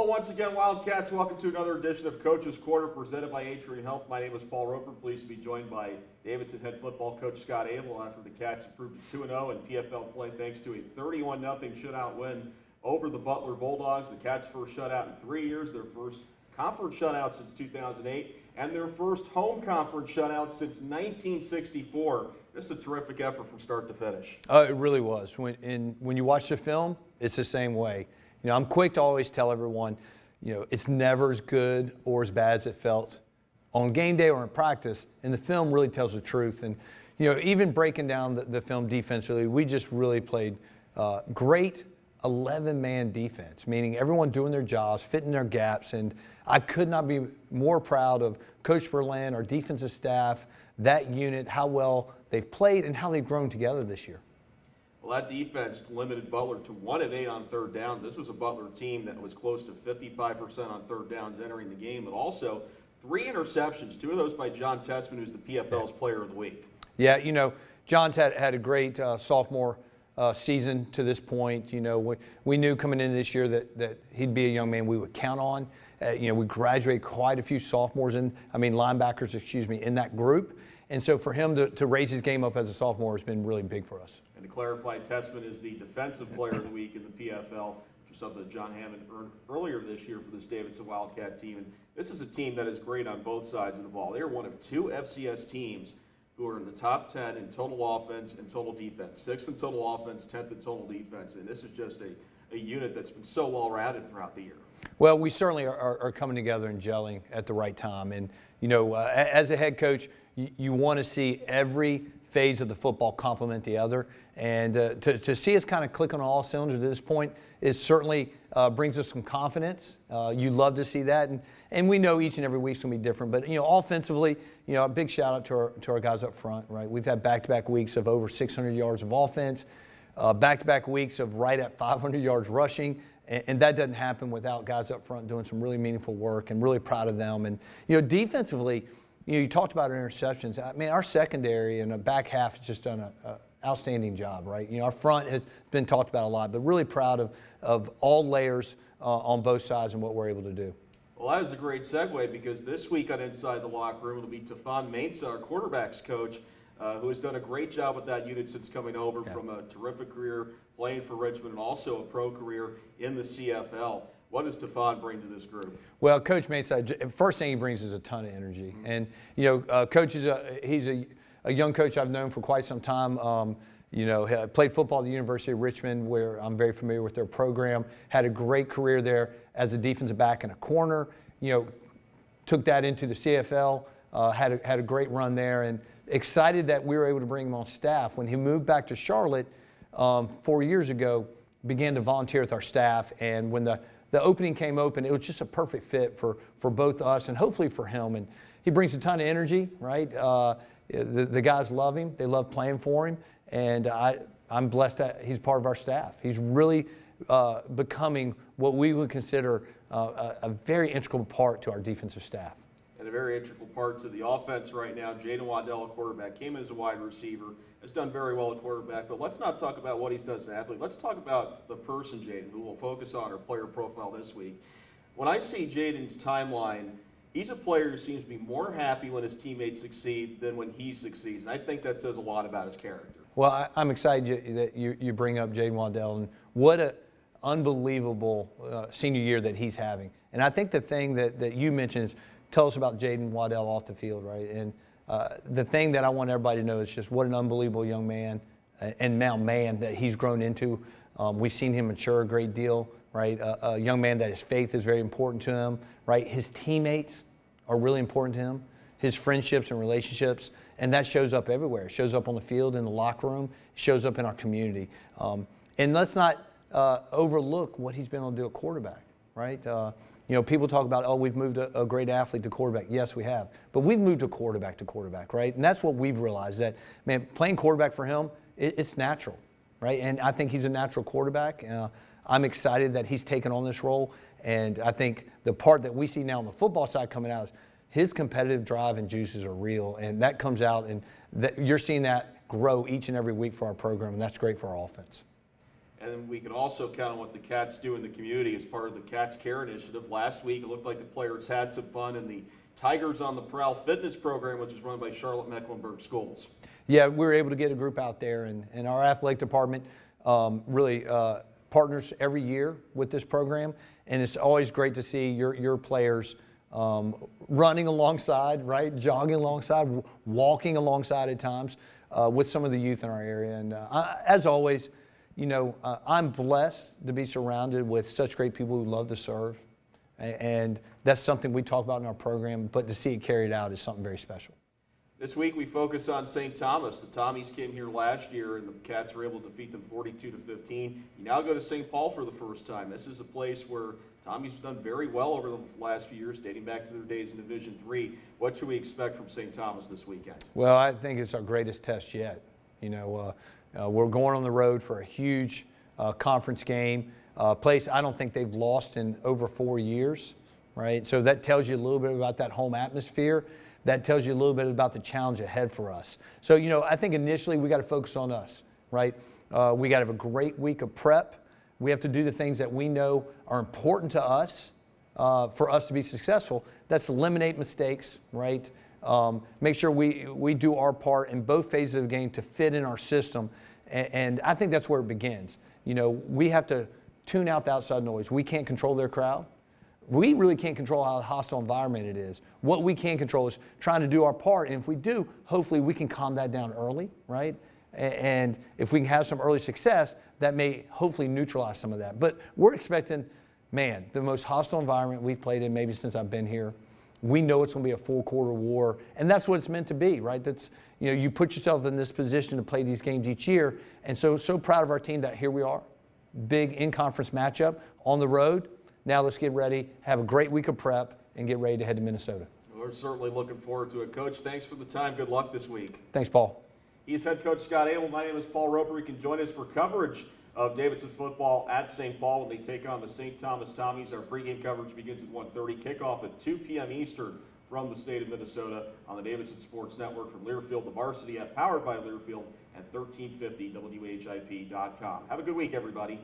Hello once again, Wildcats. Welcome to another edition of Coach's Corner presented by Atrium Health. My name is Paul Roper. Pleased to be joined by Davidson head football coach Scott Abel after the Cats improved to 2-0 in PFL play thanks to a 31-0 shutout win over the Butler Bulldogs. The Cats' first shutout in 3 years, their first conference shutout since 2008, and their first home conference shutout since 1964. Just a terrific effort from start to finish. It really was. When you watch the film, it's the same way. You know, I'm quick to always tell everyone, you know, it's never as good or as bad as it felt on game day or in practice, and the film really tells the truth. And, you know, even breaking down the film defensively, we just really played great 11-man defense, meaning everyone doing their jobs, fitting their gaps, and I could not be more proud of Coach Berlin, our defensive staff, that unit, how well they've played and how they've grown together this year. Well, that defense limited Butler to 1 of 8 on third downs. This was a Butler team that was close to 55% on third downs entering the game, but also 3 interceptions, 2 of those by John Tessman, who's the PFL's Player of the Week. Yeah, you know, John's had a great sophomore season to this point. You know, we knew coming into this year that he'd be a young man we would count on. You know, we graduated quite a few linebackers, in that group. And so for him to raise his game up as a sophomore has been really big for us. And to clarify, Tessman is the Defensive Player of the Week in the PFL, which is something that John Hammond earned earlier this year for this Davidson Wildcat team. And this is a team that is great on both sides of the ball. They are one of 2 FCS teams who are in the top 10 in total offense and total defense. 6th in total offense, 10th in total defense. And this is just a unit that's been so well-rounded throughout the year. Well, we certainly are coming together and gelling at the right time. And, you know, as a head coach, you want to see every phase of the football complement the other. And to see us kind of click on all cylinders at this point is certainly brings us some confidence. You love to see that. And we know each and every week's going to be different. But, you know, offensively, you know, a big shout out to our guys up front, right? We've had back-to-back weeks of over 600 yards of offense, back-to-back weeks of right at 500 yards rushing. And that doesn't happen without guys up front doing some really meaningful work, and really proud of them. And, you know, defensively, you know, you talked about our interceptions. I mean, our secondary and the back half has just done an outstanding job, right? You know, our front has been talked about a lot, but really proud of all layers on both sides and what we're able to do. Well, that is a great segue, because this week on Inside the Locker Room, it'll be Tefan Mensah, our quarterbacks coach, who has done a great job with that unit since coming over from a terrific career playing for Richmond and also a pro career in the CFL. What does Tefan bring to this group? Well, Coach Mensah, first thing he brings is a ton of energy. Mm-hmm. And, you know, Coach he's a young coach I've known for quite some time. You know, played football at the University of Richmond, where I'm very familiar with their program. Had a great career there as a defensive back and a corner. You know, took that into the CFL, had a great run there, and excited that we were able to bring him on staff. When he moved back to Charlotte 4 years ago, began to volunteer with our staff, and when the opening came open, it was just a perfect fit for both us and hopefully for him. And he brings a ton of energy, right? The guys love him. They love playing for him. And I'm blessed that he's part of our staff. He's really becoming what we would consider a very integral part to our defensive staff. And a very integral part to the offense right now. Jaden Waddell, a quarterback, came in as a wide receiver, has done very well at quarterback. But let's not talk about what he's done as an athlete. Let's talk about the person, Jaden, who we'll focus on our player profile this week. When I see Jaden's timeline, he's a player who seems to be more happy when his teammates succeed than when he succeeds. And I think that says a lot about his character. Well, I'm excited that you bring up Jaden Waddell, and what an unbelievable senior year that he's having. And I think the thing that you mentioned is, tell us about Jaden Waddell off the field, right? And the thing that I want everybody to know is just what an unbelievable young man and now man that he's grown into. We've seen him mature a great deal, right? A young man that his faith is very important to him, right? His teammates are really important to him, his friendships and relationships, and that shows up everywhere. It shows up on the field, in the locker room, it shows up in our community. And let's not overlook what he's been able to do at quarterback, right? You know, people talk about, oh, we've moved a great athlete to quarterback. Yes, we have. But we've moved a quarterback to quarterback, right? And that's what we've realized, that, man, playing quarterback for him, it's natural, right? And I think he's a natural quarterback. I'm excited that he's taken on this role. And I think the part that we see now on the football side coming out is his competitive drive and juices are real. And that comes out, and you're seeing that grow each and every week for our program, and that's great for our offense. And then we can also count on what the Cats do in the community as part of the Cats Care Initiative. Last week, it looked like the players had some fun in the Tigers on the Prowl fitness program, which is run by Charlotte Mecklenburg Schools. Yeah, we were able to get a group out there, and our athletic department really partners every year with this program, and it's always great to see your players running alongside, right, jogging alongside, walking alongside at times with some of the youth in our area. And as always, I'm blessed to be surrounded with such great people who love to serve, and that's something we talk about in our program, but to see it carried out is something very special. This week we focus on St. Thomas. The Tommies came here last year and the Cats were able to defeat them 42-15. You now go to St. Paul for the first time. This is a place where Tommies have done very well over the last few years, dating back to their days in Division III. What should we expect from St. Thomas this weekend? Well, I think it's our greatest test yet. We're going on the road for a huge conference game, place I don't think they've lost in over 4 years, right? So that tells you a little bit about that home atmosphere. That tells you a little bit about the challenge ahead for us. So, I think initially we got to focus on us, right? We got to have a great week of prep. We have to do the things that we know are important to us for us to be successful. That's eliminate mistakes, right? Make sure we do our part in both phases of the game to fit in our system. And I think that's where it begins. We have to tune out the outside noise. We can't control their crowd. We really can't control how hostile environment it is. What we can control is trying to do our part. And if we do, hopefully we can calm that down early, right? And if we can have some early success, that may hopefully neutralize some of that. But we're expecting, the most hostile environment we've played in maybe since I've been here. We know it's going to be a full quarter war. And that's what it's meant to be, right? That's, you put yourself in this position to play these games each year. And so proud of our team that here we are. Big in-conference matchup on the road. Now let's get ready, have a great week of prep, and get ready to head to Minnesota. We're certainly looking forward to it. Coach, thanks for the time. Good luck this week. Thanks, Paul. He's head coach Scott Abel. My name is Paul Roper. You can join us for coverage of Davidson football at St. Paul when they take on the St. Thomas Tommies. Our pregame coverage begins at 1:30, kickoff at 2 p.m. Eastern from the state of Minnesota on the Davidson Sports Network from Learfield, the Varsity app powered by Learfield, and 1350WHIP.com. Have a good week, everybody.